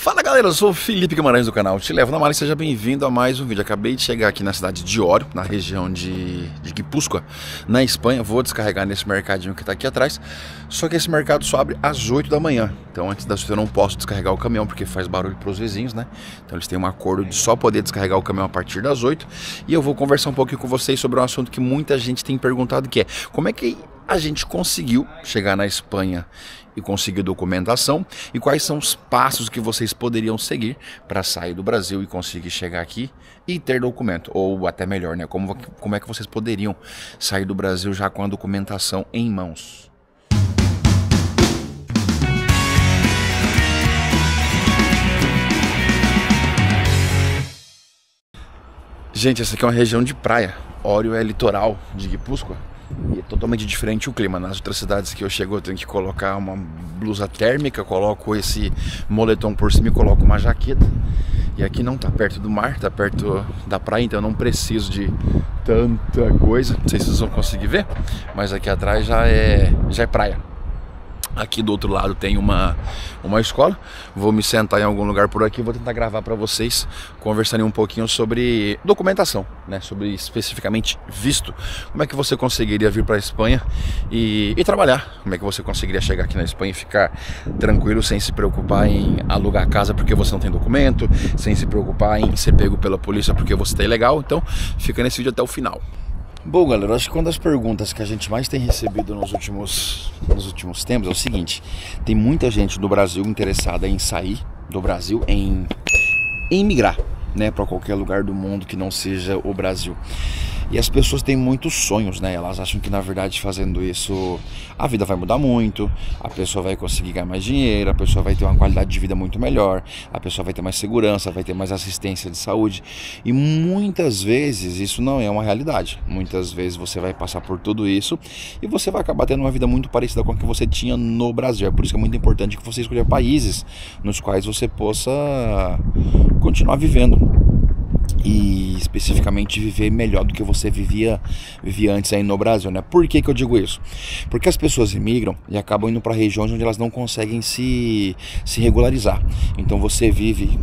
Fala galera, eu sou o Felipe Guimarães do canal Te Levo na Mala e seja bem-vindo a mais um vídeo. Acabei de chegar aqui na cidade de Ório, na região de Guipúzcoa, na Espanha. Vou descarregar nesse mercadinho que tá aqui atrás. Só que esse mercado só abre às 8 da manhã. Então antes das 8 eu não posso descarregar o caminhão porque faz barulho pros vizinhos, né? Então eles têm um acordo de só poder descarregar o caminhão a partir das 8. E eu vou conversar um pouquinho com vocês sobre um assunto que muita gente tem perguntado, que é como é que a gente conseguiu chegar na Espanha e conseguir documentação, e quais são os passos que vocês poderiam seguir para sair do Brasil e conseguir chegar aqui e ter documento, ou até melhor, né? Como é que vocês poderiam sair do Brasil já com a documentação em mãos? Gente, essa aqui é uma região de praia. Ório é litoral de Guipúzcoa. E é totalmente diferente o clima. Nas outras cidades que eu chego eu tenho que colocar uma blusa térmica, coloco esse moletom por cima e coloco uma jaqueta. E aqui não tá perto do mar, tá perto da praia, então eu não preciso de tanta coisa. Não sei se vocês vão conseguir ver, mas aqui atrás já é praia. Aqui do outro lado tem uma escola. Vou me sentar em algum lugar por aqui. Vou tentar gravar para vocês, conversando um pouquinho sobre documentação, né? Sobre especificamente visto. Como é que você conseguiria vir para a Espanha e trabalhar? Como é que você conseguiria chegar aqui na Espanha e ficar tranquilo, sem se preocupar em alugar casa porque você não tem documento, sem se preocupar em ser pego pela polícia porque você está ilegal? Então fica nesse vídeo até o final. Bom, galera, acho que uma das perguntas que a gente mais tem recebido nos últimos tempos é o seguinte: tem muita gente do Brasil interessada em sair do Brasil, em migrar, né, para qualquer lugar do mundo que não seja o Brasil. E as pessoas têm muitos sonhos, né? Elas acham que, na verdade, fazendo isso, a vida vai mudar muito, a pessoa vai conseguir ganhar mais dinheiro, a pessoa vai ter uma qualidade de vida muito melhor, a pessoa vai ter mais segurança, vai ter mais assistência de saúde. E muitas vezes isso não é uma realidade. Muitas vezes você vai passar por tudo isso e você vai acabar tendo uma vida muito parecida com a que você tinha no Brasil. É por isso que é muito importante que você escolha países nos quais você possa continuar vivendo. E especificamente viver melhor do que você vivia antes aí no Brasil, né? Por que eu digo isso? Porque as pessoas imigram e acabam indo para regiões onde elas não conseguem se regularizar. Então você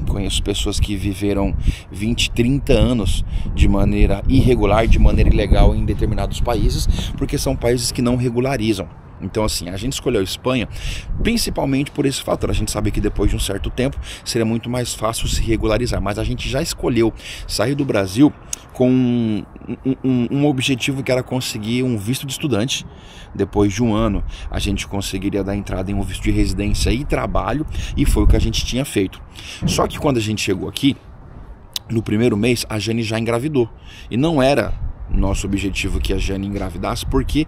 conheço pessoas que viveram 20, 30 anos de maneira irregular, de maneira ilegal em determinados países, porque são países que não regularizam. Então assim, a gente escolheu a Espanha principalmente por esse fator. A gente sabe que depois de um certo tempo seria muito mais fácil se regularizar, mas a gente já escolheu sair do Brasil com um objetivo, que era conseguir um visto de estudante. Depois de um ano a gente conseguiria dar entrada em um visto de residência e trabalho, e foi o que a gente tinha feito. Só que quando a gente chegou aqui, no primeiro mês a Jane já engravidou, e não era nosso objetivo que a Jane engravidasse, porque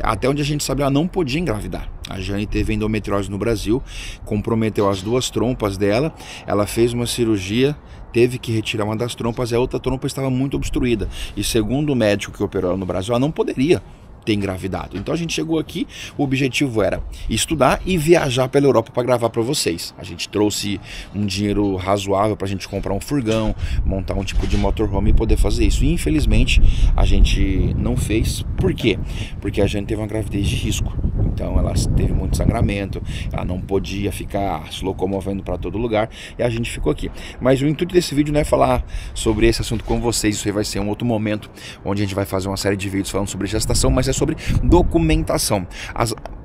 até onde a gente sabe ela não podia engravidar. A Jane teve endometriose no Brasil, comprometeu as duas trompas dela, ela fez uma cirurgia, teve que retirar uma das trompas e a outra trompa estava muito obstruída, e segundo o médico que operou ela no Brasil, ela não poderia ter engravidado. Então a gente chegou aqui, o objetivo era estudar e viajar pela Europa para gravar para vocês. A gente trouxe um dinheiro razoável para a gente comprar um furgão, montar um tipo de motorhome e poder fazer isso. E infelizmente a gente não fez. Por quê? Porque a gente teve uma gravidez de risco. Então ela teve muito sangramento, ela não podia ficar se locomovendo para todo lugar, e a gente ficou aqui. Mas o intuito desse vídeo não é falar sobre esse assunto com vocês, isso aí vai ser um outro momento onde a gente vai fazer uma série de vídeos falando sobre gestação, mas é sobre documentação.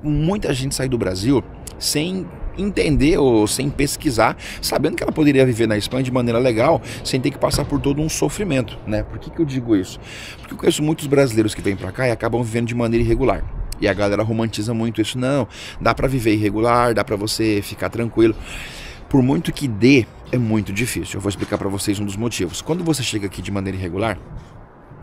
Muita gente sai do Brasil sem entender ou sem pesquisar, sabendo que ela poderia viver na Espanha de maneira legal, sem ter que passar por todo um sofrimento, né? Por que eu digo isso? Porque eu conheço muitos brasileiros que vêm para cá e acabam vivendo de maneira irregular. E a galera romantiza muito isso. Não, dá pra viver irregular, dá pra você ficar tranquilo. Por muito que dê, é muito difícil. Eu vou explicar pra vocês um dos motivos. Quando você chega aqui de maneira irregular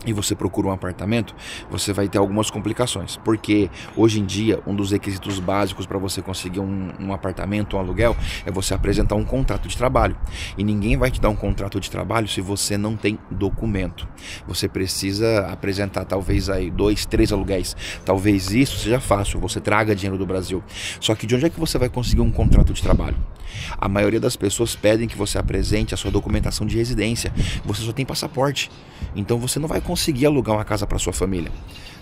e você procura um apartamento, você vai ter algumas complicações, porque hoje em dia um dos requisitos básicos para você conseguir um apartamento, um aluguel, é você apresentar um contrato de trabalho, e ninguém vai te dar um contrato de trabalho se você não tem documento. Você precisa apresentar talvez aí 2, 3 aluguéis, talvez isso seja fácil, você traga dinheiro do Brasil. Só que de onde é que você vai conseguir um contrato de trabalho? A maioria das pessoas pedem que você apresente a sua documentação de residência. Você só tem passaporte, então você não vai conseguir alugar uma casa para sua família,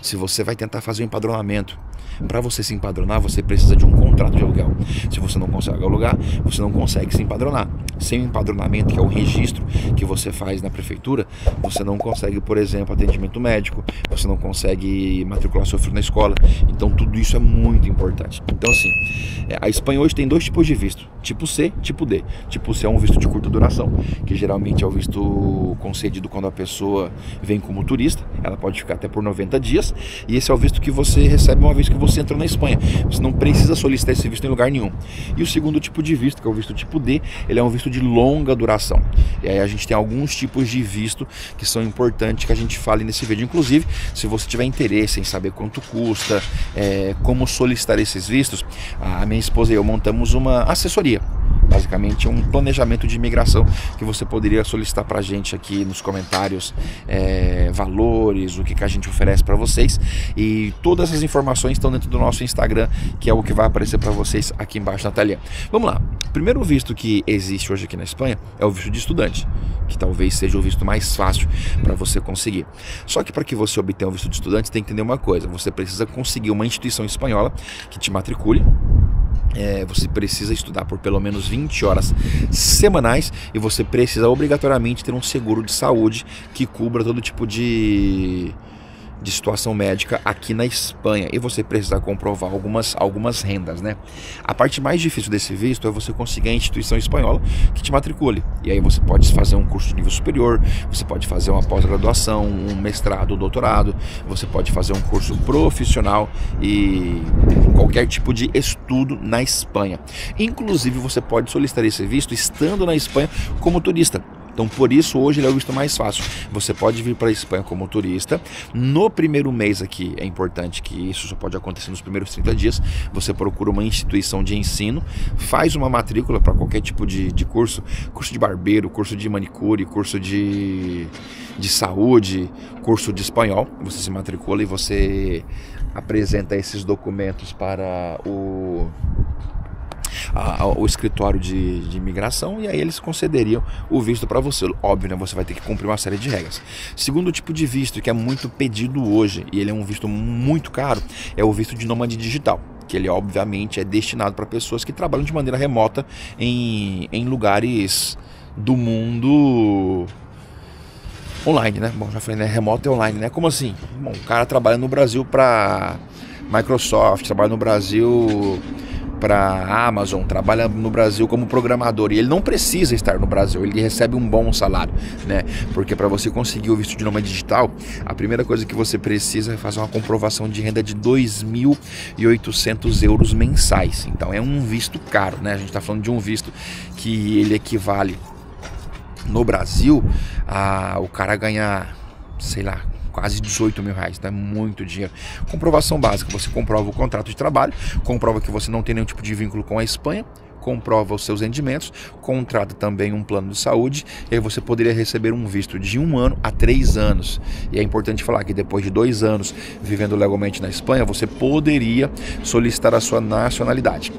se você vai tentar fazer um empadronamento, para você se empadronar, você precisa de um contrato de aluguel. Se você não consegue alugar, você não consegue se empadronar. Sem o empadronamento, que é o registro que você faz na prefeitura, você não consegue, por exemplo, atendimento médico, você não consegue matricular seu filho na escola. Então tudo isso é muito importante. Então assim, a Espanha hoje tem 2 tipos de visto, tipo C, tipo D. Tipo C é um visto de curta duração, que geralmente é o visto concedido quando a pessoa vem como turista, ela pode ficar até por 90 dias, e esse é o visto que você recebe uma vez que você entrou na Espanha. Você não precisa solicitar esse visto em lugar nenhum. E o segundo tipo de visto, que é o visto tipo D, ele é um visto de longa duração. E aí a gente tem alguns tipos de visto que são importantes que a gente fale nesse vídeo. Inclusive, se você tiver interesse em saber quanto custa, como solicitar esses vistos, a minha esposa e eu montamos uma assessoria. Basicamente é um planejamento de imigração que você poderia solicitar para a gente aqui nos comentários, valores, o que a gente oferece para vocês, e todas essas informações estão dentro do nosso Instagram, que é o que vai aparecer para vocês aqui embaixo na telinha. Vamos lá, o primeiro visto que existe hoje aqui na Espanha é o visto de estudante, que talvez seja o visto mais fácil para você conseguir. Só que para que você obtenha o visto de estudante, você tem que entender uma coisa: você precisa conseguir uma instituição espanhola que te matricule. Você precisa estudar por pelo menos 20 horas semanais, e você precisa obrigatoriamente ter um seguro de saúde que cubra todo tipo de situação médica aqui na Espanha, e você precisa comprovar algumas rendas, né? A parte mais difícil desse visto é você conseguir a instituição espanhola que te matricule, e aí você pode fazer um curso de nível superior, você pode fazer uma pós-graduação, um mestrado, um doutorado, você pode fazer um curso profissional e qualquer tipo de estudo na Espanha. Inclusive você pode solicitar esse visto estando na Espanha como turista. Então, por isso, hoje ele é o visto mais fácil. Você pode vir para a Espanha como turista. No primeiro mês aqui, é importante que isso só pode acontecer nos primeiros 30 dias. Você procura uma instituição de ensino, faz uma matrícula para qualquer tipo de curso. Curso de barbeiro, curso de manicure, curso de saúde, curso de espanhol. Você se matricula e você apresenta esses documentos para o escritório de imigração, e aí eles concederiam o visto para você. Óbvio, né? Você vai ter que cumprir uma série de regras. Segundo tipo de visto, que é muito pedido hoje, e ele é um visto muito caro, é o visto de nômade digital, que ele obviamente é destinado para pessoas que trabalham de maneira remota em lugares do mundo online, né? Bom, já falei, né? Remoto é online, né? Como assim? Bom, o cara trabalha no Brasil para Microsoft, trabalha no Brasil para Amazon, trabalha no Brasil como programador, e ele não precisa estar no Brasil, ele recebe um bom salário, né? Porque para você conseguir o visto de nômade digital, a primeira coisa que você precisa é fazer uma comprovação de renda de 2.800 euros mensais. Então é um visto caro, né? A gente está falando de um visto que ele equivale no Brasil a o cara ganhar, sei lá, quase 18 mil reais, tá? Muito dinheiro. Comprovação básica: você comprova o contrato de trabalho, comprova que você não tem nenhum tipo de vínculo com a Espanha, comprova os seus rendimentos, contrata também um plano de saúde, e aí você poderia receber um visto de 1 ano a 3 anos. E é importante falar que depois de 2 anos vivendo legalmente na Espanha, você poderia solicitar a sua nacionalidade.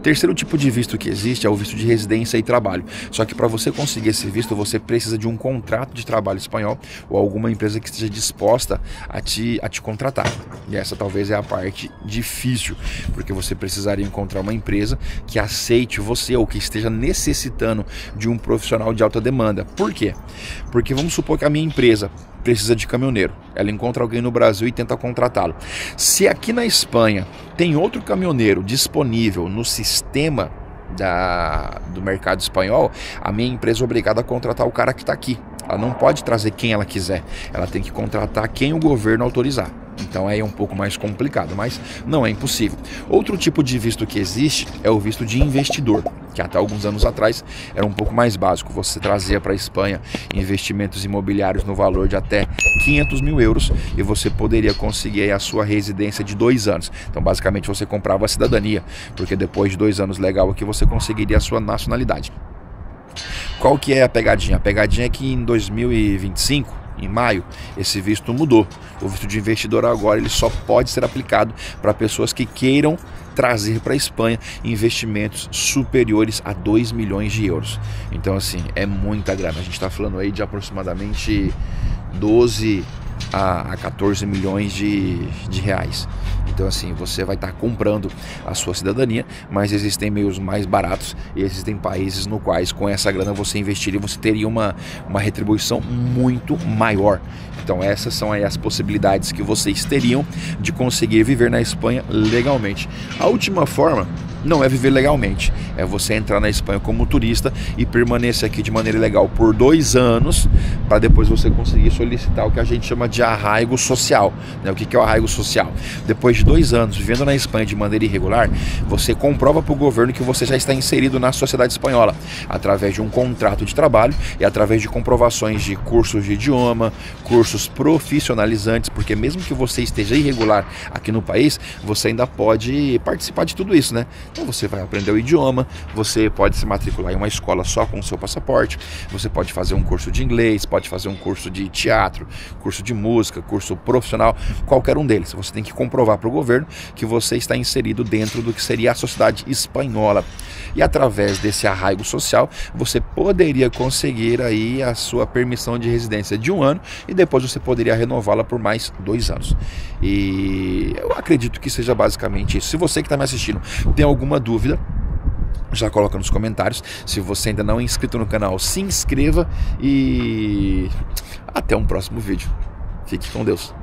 Terceiro tipo de visto que existe é o visto de residência e trabalho. Só que para você conseguir esse visto, você precisa de um contrato de trabalho espanhol ou alguma empresa que esteja disposta a te contratar. E essa talvez é a parte difícil, porque você precisaria encontrar uma empresa que aceite você ou que esteja necessitando de um profissional de alta demanda. Por quê? Porque vamos supor que a minha empresa precisa de caminhoneiro, ela encontra alguém no Brasil e tenta contratá-lo. Se aqui na Espanha tem outro caminhoneiro disponível no sistema do mercado espanhol, a minha empresa é obrigada a contratar o cara que está aqui. Ela não pode trazer quem ela quiser, ela tem que contratar quem o governo autorizar. Então é um pouco mais complicado, mas não é impossível. Outro tipo de visto que existe é o visto de investidor, que até alguns anos atrás era um pouco mais básico. Você trazia para a Espanha investimentos imobiliários no valor de até 500 mil euros e você poderia conseguir aí a sua residência de 2 anos. Então basicamente você comprava a cidadania, porque depois de 2 anos legal aqui você conseguiria a sua nacionalidade. Qual que é a pegadinha? A pegadinha é que em 2025, em maio, esse visto mudou. O visto de investidor agora ele só pode ser aplicado para pessoas que queiram trazer para a Espanha investimentos superiores a 2 milhões de euros. Então assim, é muita grana. A gente está falando aí de aproximadamente 12 a 14 milhões de reais. Então assim, você vai estar comprando a sua cidadania, mas existem meios mais baratos e existem países no quais com essa grana você investiria e você teria uma retribuição muito maior. Então essas são aí as possibilidades que vocês teriam de conseguir viver na Espanha legalmente. A última forma não é viver legalmente, é você entrar na Espanha como turista e permanecer aqui de maneira ilegal por 2 anos, para depois você conseguir solicitar o que a gente chama de arraigo social. O que é o arraigo social? Depois de 2 anos vivendo na Espanha de maneira irregular, você comprova para o governo que você já está inserido na sociedade espanhola, através de um contrato de trabalho e através de comprovações de cursos de idioma, cursos profissionalizantes, porque mesmo que você esteja irregular aqui no país, você ainda pode participar de tudo isso, né? Então você vai aprender o idioma, você pode se matricular em uma escola só com o seu passaporte, você pode fazer um curso de inglês, pode fazer um curso de teatro, curso de música, curso profissional, qualquer um deles. Você tem que comprovar para o governo que você está inserido dentro do que seria a sociedade espanhola. E através desse arraigo social, você poderia conseguir aí a sua permissão de residência de 1 ano e depois você poderia renová-la por mais 2 anos. E eu acredito que seja basicamente isso. Se você que está me assistindo tem alguma dúvida, já coloca nos comentários. Se você ainda não é inscrito no canal, se inscreva e até um próximo vídeo. Fique com Deus.